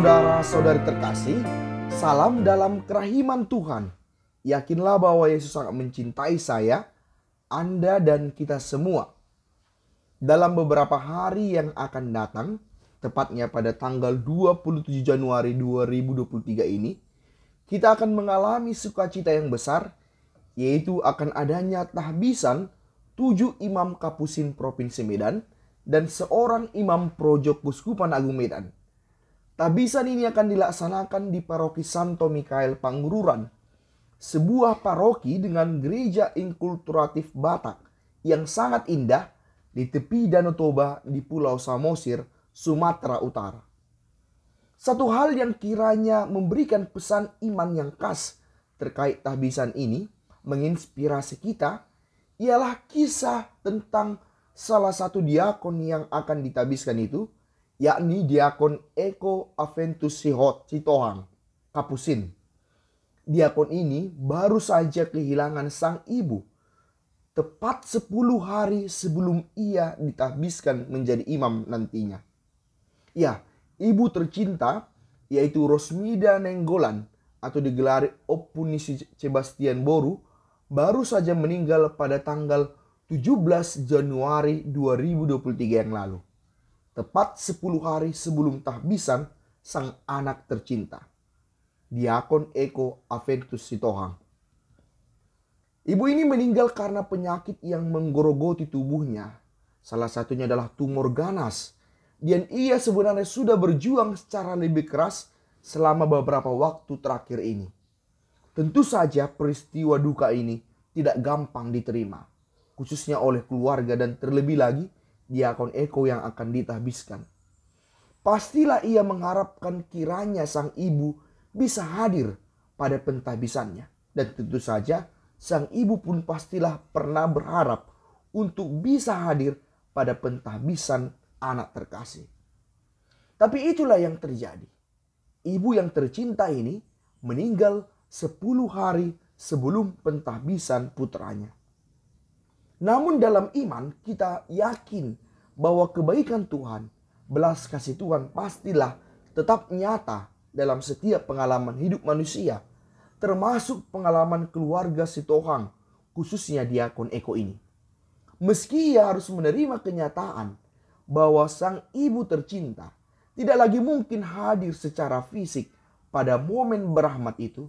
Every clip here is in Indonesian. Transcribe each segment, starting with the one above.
Saudara-saudari terkasih, salam dalam kerahiman Tuhan. Yakinlah bahwa Yesus sangat mencintai saya, Anda dan kita semua. Dalam beberapa hari yang akan datang, tepatnya pada tanggal 27 Januari 2023 ini, kita akan mengalami sukacita yang besar, yaitu akan adanya tahbisan 7 imam Kapusin Provinsi Medan dan seorang imam Projok Kuskupan Agung Medan. Tahbisan ini akan dilaksanakan di Paroki Santo Mikael Pangururan, sebuah paroki dengan gereja inkulturatif Batak yang sangat indah di tepi Danau Toba di Pulau Samosir, Sumatera Utara. Satu hal yang kiranya memberikan pesan iman yang khas terkait tahbisan ini menginspirasi kita ialah kisah tentang salah satu diakon yang akan ditahbiskan itu, yakni Diakon Eko Aventus Sitohang, Kapusin. Diakon ini baru saja kehilangan sang ibu tepat 10 hari sebelum ia ditahbiskan menjadi imam nantinya. Ya, ibu tercinta yaitu Rosmida Nenggolan atau digelari Oppunisi Sebastian Boru baru saja meninggal pada tanggal 17 Januari 2023 yang lalu. Tepat 10 hari sebelum tahbisan sang anak tercinta, Diakon Eko Aventus Sitohang. Ibu ini meninggal karena penyakit yang menggerogoti tubuhnya. Salah satunya adalah tumor ganas. Dan ia sebenarnya sudah berjuang secara lebih keras selama beberapa waktu terakhir ini. Tentu saja peristiwa duka ini tidak gampang diterima, khususnya oleh keluarga dan terlebih lagi Diakon Eko yang akan ditahbiskan. Pastilah ia mengharapkan kiranya sang ibu bisa hadir pada pentahbisannya. Dan tentu saja sang ibu pun pastilah pernah berharap untuk bisa hadir pada pentahbisan anak terkasih. Tapi itulah yang terjadi. Ibu yang tercinta ini meninggal 10 hari sebelum pentahbisan putranya. Namun dalam iman kita yakin bahwa kebaikan Tuhan, belas kasih Tuhan pastilah tetap nyata dalam setiap pengalaman hidup manusia, termasuk pengalaman keluarga Sitohang, khususnya Diakon Eko ini. Meski ia harus menerima kenyataan bahwa sang ibu tercinta tidak lagi mungkin hadir secara fisik pada momen berahmat itu,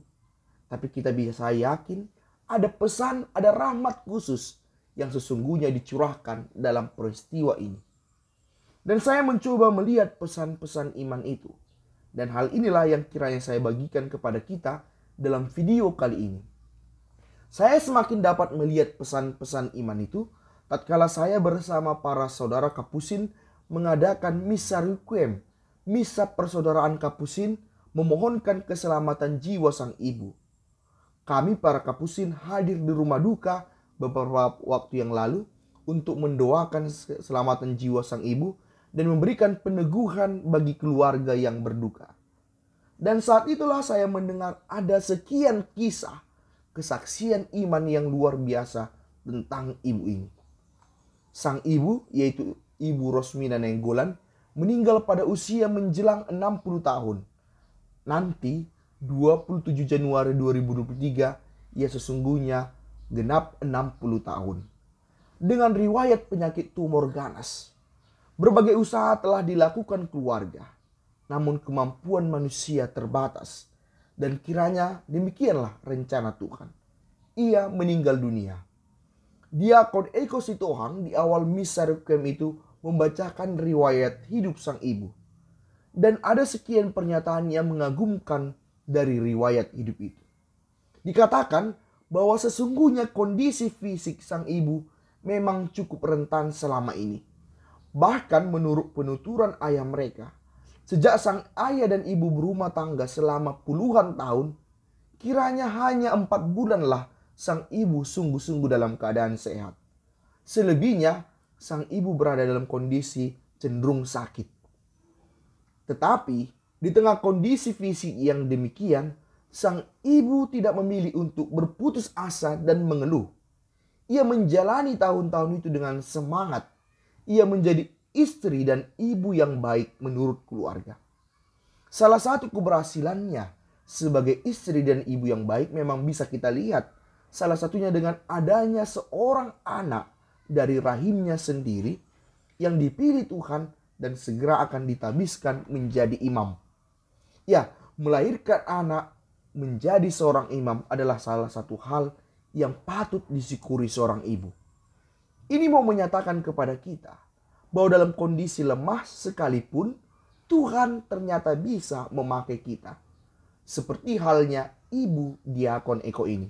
tapi kita bisa yakin ada pesan, ada rahmat khusus yang sesungguhnya dicurahkan dalam peristiwa ini. Dan saya mencoba melihat pesan-pesan iman itu. Dan hal inilah yang kiranya saya bagikan kepada kita dalam video kali ini. Saya semakin dapat melihat pesan-pesan iman itu tatkala saya bersama para saudara Kapusin mengadakan misa requiem, misa persaudaraan Kapusin memohonkan keselamatan jiwa sang ibu. Kami para Kapusin hadir di rumah duka beberapa waktu yang lalu untuk mendoakan keselamatan jiwa sang ibu dan memberikan peneguhan bagi keluarga yang berduka. Dan saat itulah saya mendengar ada sekian kisah kesaksian iman yang luar biasa tentang ibu ini. Sang ibu, yaitu Ibu Rosmina Nenggolan, meninggal pada usia menjelang 60 tahun. Nanti 27 Januari 2023 ia sesungguhnya genap 60 tahun. Dengan riwayat penyakit tumor ganas. Berbagai usaha telah dilakukan keluarga, namun kemampuan manusia terbatas. Dan kiranya demikianlah rencana Tuhan. Ia meninggal dunia. Diakon Eko Sitohang di awal misa requiem itu membacakan riwayat hidup sang ibu. Dan ada sekian pernyataan yang mengagumkan dari riwayat hidup itu. Dikatakan bahwa sesungguhnya kondisi fisik sang ibu memang cukup rentan selama ini. Bahkan menurut penuturan ayah mereka, sejak sang ayah dan ibu berumah tangga selama puluhan tahun, kiranya hanya 4 bulanlah sang ibu sungguh-sungguh dalam keadaan sehat. Selebihnya, sang ibu berada dalam kondisi cenderung sakit. Tetapi, di tengah kondisi fisik yang demikian, sang ibu tidak memilih untuk berputus asa dan mengeluh. Ia menjalani tahun-tahun itu dengan semangat. Ia menjadi istri dan ibu yang baik menurut keluarga. Salah satu keberhasilannya sebagai istri dan ibu yang baik memang bisa kita lihat. Salah satunya dengan adanya seorang anak dari rahimnya sendiri yang dipilih Tuhan dan segera akan ditabiskan menjadi imam. Ya, melahirkan anak menjadi seorang imam adalah salah satu hal yang patut disyukuri seorang ibu. Ini mau menyatakan kepada kita bahwa dalam kondisi lemah sekalipun Tuhan ternyata bisa memakai kita. Seperti halnya ibu diakon Eko ini.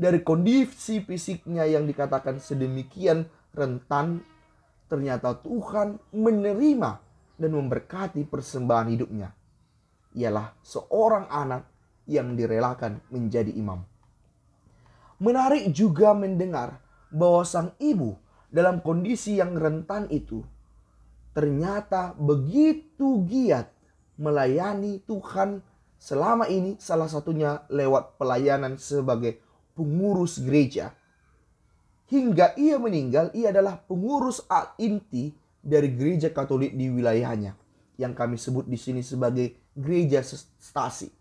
Dari kondisi fisiknya yang dikatakan sedemikian rentan, ternyata Tuhan menerima dan memberkati persembahan hidupnya. Ialah seorang anak yang direlakan menjadi imam. Menarik juga mendengar bahwa sang ibu dalam kondisi yang rentan itu ternyata begitu giat melayani Tuhan selama ini, salah satunya lewat pelayanan sebagai pengurus gereja. Hingga ia meninggal, ia adalah pengurus inti dari gereja Katolik di wilayahnya, yang kami sebut di sini sebagai gereja stasi.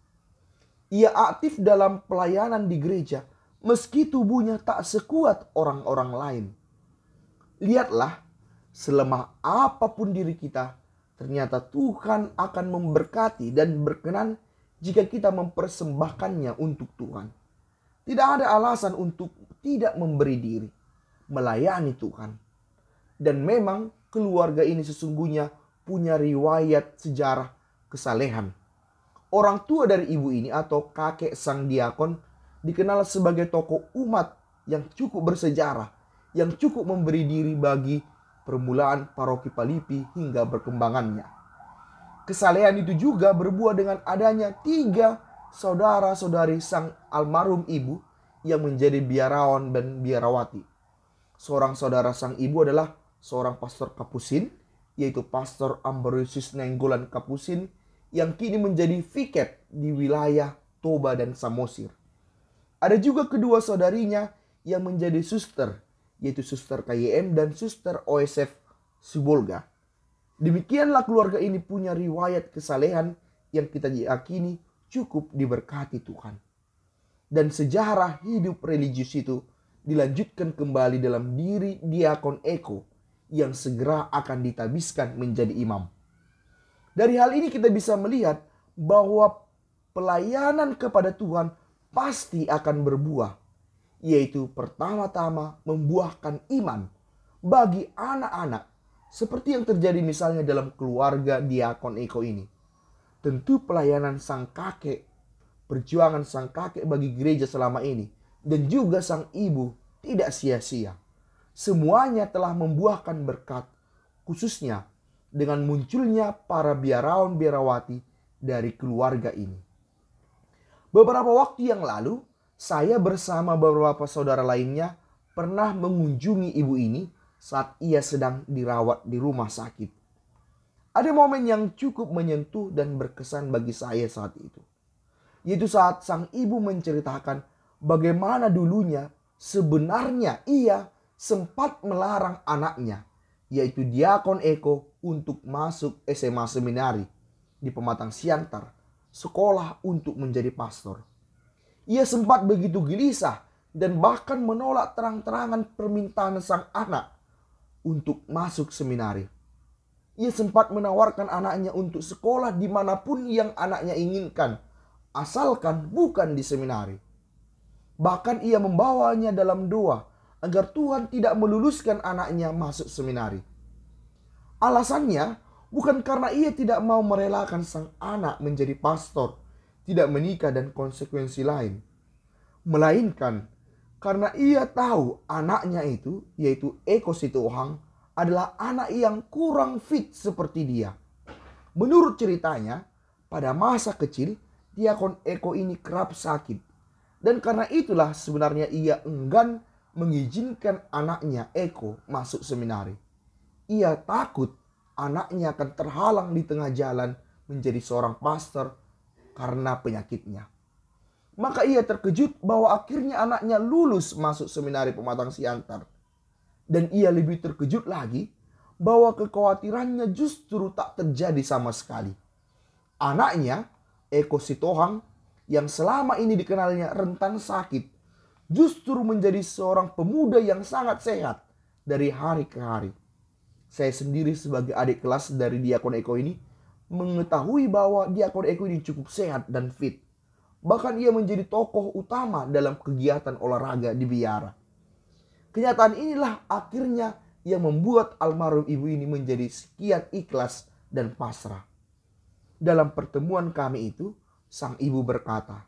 Ia aktif dalam pelayanan di gereja meski tubuhnya tak sekuat orang-orang lain. Lihatlah, selemah apapun diri kita, ternyata Tuhan akan memberkati dan berkenan jika kita mempersembahkannya untuk Tuhan. Tidak ada alasan untuk tidak memberi diri, melayani Tuhan. Dan memang keluarga ini sesungguhnya punya riwayat sejarah kesalehan. Orang tua dari ibu ini atau kakek sang diakon dikenal sebagai tokoh umat yang cukup bersejarah, yang cukup memberi diri bagi permulaan paroki Palipi hingga berkembangannya. Kesalehan itu juga berbuah dengan adanya 3 saudara-saudari sang almarhum ibu yang menjadi biarawan dan biarawati. Seorang saudara sang ibu adalah seorang pastor Kapusin, yaitu Pastor Ambrosius Nainggolan Kapusin, yang kini menjadi viket di wilayah Toba dan Samosir. Ada juga kedua saudarinya yang menjadi suster, yaitu Suster KYM dan Suster OSF Sibolga. Demikianlah keluarga ini punya riwayat kesalehan yang kita yakini cukup diberkati Tuhan. Dan sejarah hidup religius itu dilanjutkan kembali dalam diri diakon Eko yang segera akan ditabiskan menjadi imam. Dari hal ini kita bisa melihat bahwa pelayanan kepada Tuhan pasti akan berbuah, yaitu pertama-tama membuahkan iman bagi anak-anak, seperti yang terjadi misalnya dalam keluarga diakon Eko ini. Tentu pelayanan sang kakek, perjuangan sang kakek bagi gereja selama ini, dan juga sang ibu tidak sia-sia. Semuanya telah membuahkan berkat, khususnya dengan munculnya para biarawan-biarawati dari keluarga ini. Beberapa waktu yang lalu, saya bersama beberapa saudara lainnya pernah mengunjungi ibu ini saat ia sedang dirawat di rumah sakit. Ada momen yang cukup menyentuh dan berkesan bagi saya saat itu. Yaitu saat sang ibu menceritakan bagaimana dulunya sebenarnya ia sempat melarang anaknya, yaitu diakon Eko, untuk masuk SMA seminari di Pematang Siantar, sekolah untuk menjadi pastor. Ia sempat begitu gelisah dan bahkan menolak terang-terangan permintaan sang anak untuk masuk seminari. Ia sempat menawarkan anaknya untuk sekolah dimanapun yang anaknya inginkan, asalkan bukan di seminari. Bahkan ia membawanya dalam doa agar Tuhan tidak meluluskan anaknya masuk seminari. Alasannya bukan karena ia tidak mau merelakan sang anak menjadi pastor, tidak menikah dan konsekuensi lain. Melainkan karena ia tahu anaknya itu, yaitu Eko Situohang, adalah anak yang kurang fit seperti dia. Menurut ceritanya, pada masa kecil, diakon Eko ini kerap sakit. Dan karena itulah sebenarnya ia enggan mengizinkan anaknya Eko masuk seminari. Ia takut anaknya akan terhalang di tengah jalan menjadi seorang pastor karena penyakitnya. Maka ia terkejut bahwa akhirnya anaknya lulus masuk seminari Pematang Siantar. Dan ia lebih terkejut lagi bahwa kekhawatirannya justru tak terjadi sama sekali. Anaknya, Eko Sitohang, yang selama ini dikenalnya rentan sakit, justru menjadi seorang pemuda yang sangat sehat dari hari ke hari. Saya sendiri sebagai adik kelas dari Diakon Eko ini mengetahui bahwa Diakon Eko ini cukup sehat dan fit. Bahkan ia menjadi tokoh utama dalam kegiatan olahraga di biara. Kenyataan inilah akhirnya yang membuat almarhum ibu ini menjadi sekian ikhlas dan pasrah. Dalam pertemuan kami itu, sang ibu berkata,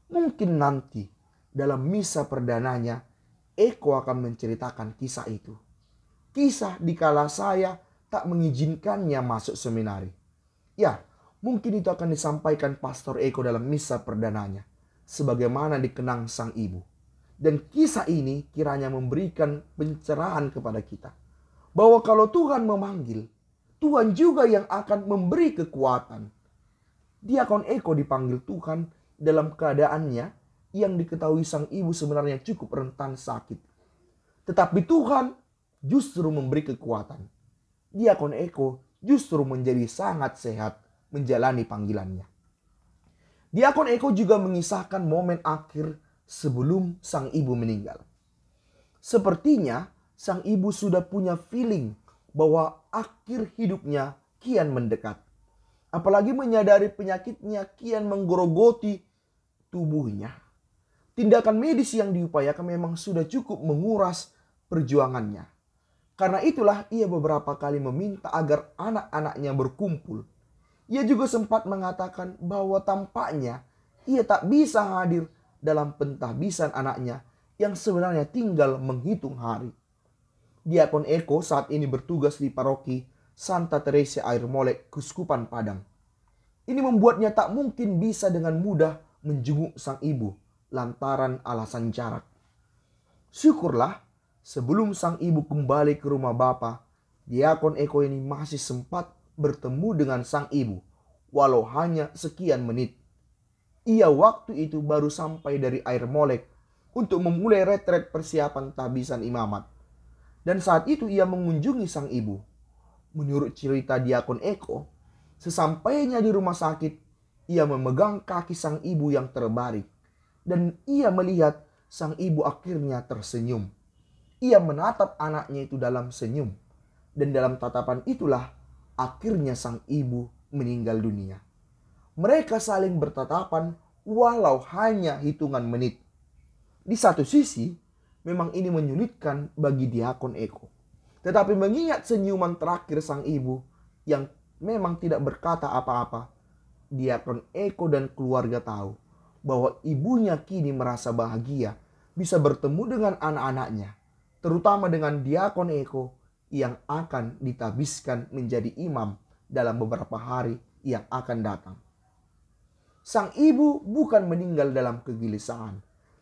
mungkin nanti dalam misa perdananya, Eko akan menceritakan kisah itu. Kisah dikala saya tak mengizinkannya masuk seminari. Ya, mungkin itu akan disampaikan Pastor Eko dalam misa perdananya, sebagaimana dikenang sang ibu. Dan kisah ini kiranya memberikan pencerahan kepada kita, bahwa kalau Tuhan memanggil, Tuhan juga yang akan memberi kekuatan. Diakon Eko dipanggil Tuhan dalam keadaannya yang diketahui sang ibu sebenarnya cukup rentan sakit. Tetapi Tuhan justru memberi kekuatan. Diakon Eko justru menjadi sangat sehat menjalani panggilannya. Diakon Eko juga mengisahkan momen akhir sebelum sang ibu meninggal. Sepertinya sang ibu sudah punya feeling bahwa akhir hidupnya kian mendekat. Apalagi menyadari penyakitnya kian menggerogoti tubuhnya. Tindakan medis yang diupayakan memang sudah cukup menguras perjuangannya. Karena itulah ia beberapa kali meminta agar anak-anaknya berkumpul. Ia juga sempat mengatakan bahwa tampaknya ia tak bisa hadir dalam pentahbisan anaknya yang sebenarnya tinggal menghitung hari. Diakon Eko saat ini bertugas di paroki Santa Teresa Air Molek, Kuskupan Padang. Ini membuatnya tak mungkin bisa dengan mudah menjenguk sang ibu lantaran alasan jarak. Syukurlah, sebelum sang ibu kembali ke rumah bapa, Diakon Eko ini masih sempat bertemu dengan sang ibu, walau hanya sekian menit. Ia waktu itu baru sampai dari Air Molek untuk memulai retret persiapan tahbisan imamat. Dan saat itu ia mengunjungi sang ibu. Menurut cerita Diakon Eko, sesampainya di rumah sakit, ia memegang kaki sang ibu yang terbaring. Dan ia melihat sang ibu akhirnya tersenyum. Ia menatap anaknya itu dalam senyum. Dan dalam tatapan itulah akhirnya sang ibu meninggal dunia. Mereka saling bertatapan walau hanya hitungan menit. Di satu sisi, memang ini menyulitkan bagi Diakon Eko. Tetapi mengingat senyuman terakhir sang ibu yang memang tidak berkata apa-apa, Diakon Eko dan keluarga tahu bahwa ibunya kini merasa bahagia bisa bertemu dengan anak-anaknya, terutama dengan Diakon Eko yang akan ditabiskan menjadi imam dalam beberapa hari yang akan datang. Sang ibu bukan meninggal dalam kegelisahan,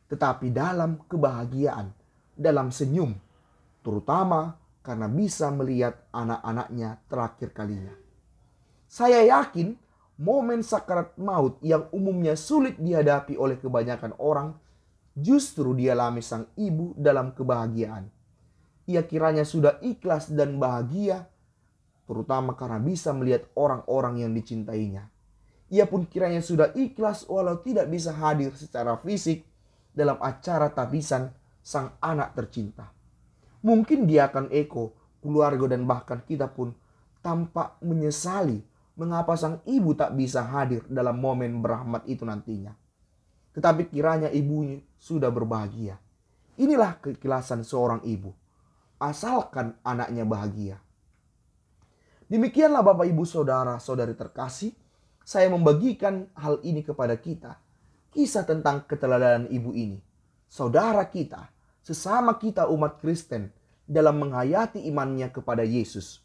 tetapi dalam kebahagiaan, dalam senyum, terutama karena bisa melihat anak-anaknya terakhir kalinya. Saya yakin momen sakarat maut yang umumnya sulit dihadapi oleh kebanyakan orang justru dialami sang ibu dalam kebahagiaan. Ia kiranya sudah ikhlas dan bahagia, terutama karena bisa melihat orang-orang yang dicintainya. Ia pun kiranya sudah ikhlas walau tidak bisa hadir secara fisik dalam acara tahbisan sang anak tercinta. Mungkin Diakon Eko, keluarga dan bahkan kita pun tampak menyesali mengapa sang ibu tak bisa hadir dalam momen berahmat itu nantinya. Tetapi kiranya ibunya sudah berbahagia. Inilah keikhlasan seorang ibu, asalkan anaknya bahagia. Demikianlah Bapak Ibu Saudara-saudari terkasih, saya membagikan hal ini kepada kita. Kisah tentang keteladanan ibu ini. Saudara kita, sesama kita umat Kristen dalam menghayati imannya kepada Yesus.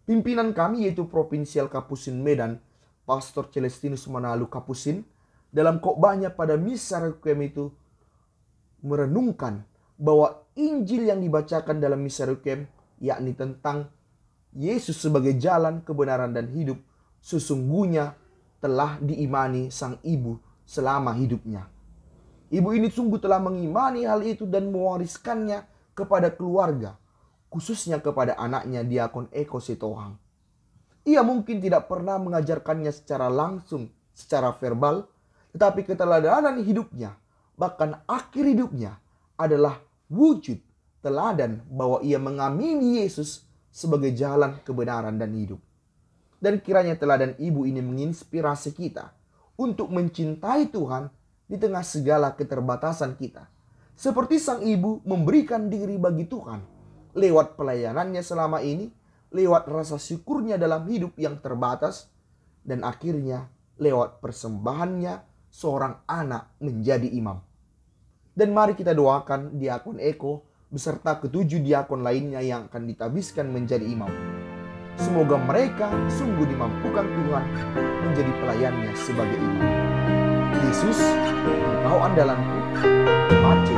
Pimpinan kami yaitu Provinsial Kapusin Medan, Pastor Celestinus Manalu Kapusin, dalam khotbahnya pada Misa Requiem itu merenungkan bahwa Injil yang dibacakan dalam Misa Requiem, yakni tentang Yesus sebagai jalan, kebenaran, dan hidup, sesungguhnya telah diimani sang ibu selama hidupnya. Ibu ini sungguh telah mengimani hal itu dan mewariskannya kepada keluarga, khususnya kepada anaknya Diakon Eko Sitohang. Ia mungkin tidak pernah mengajarkannya secara langsung, secara verbal, tetapi keteladanan hidupnya, bahkan akhir hidupnya adalah wujud teladan bahwa ia mengamini Yesus sebagai jalan kebenaran dan hidup. Dan kiranya teladan ibu ini menginspirasi kita untuk mencintai Tuhan di tengah segala keterbatasan kita. Seperti sang ibu memberikan diri bagi Tuhan lewat pelayanannya selama ini, lewat rasa syukurnya dalam hidup yang terbatas, dan akhirnya lewat persembahannya seorang anak menjadi imam. Dan mari kita doakan diakon Eko beserta ketujuh diakon lainnya yang akan ditabiskan menjadi imam. Semoga mereka sungguh dimampukan Tuhan menjadi pelayannya sebagai imam. Yesus, Engkau andalanku, maju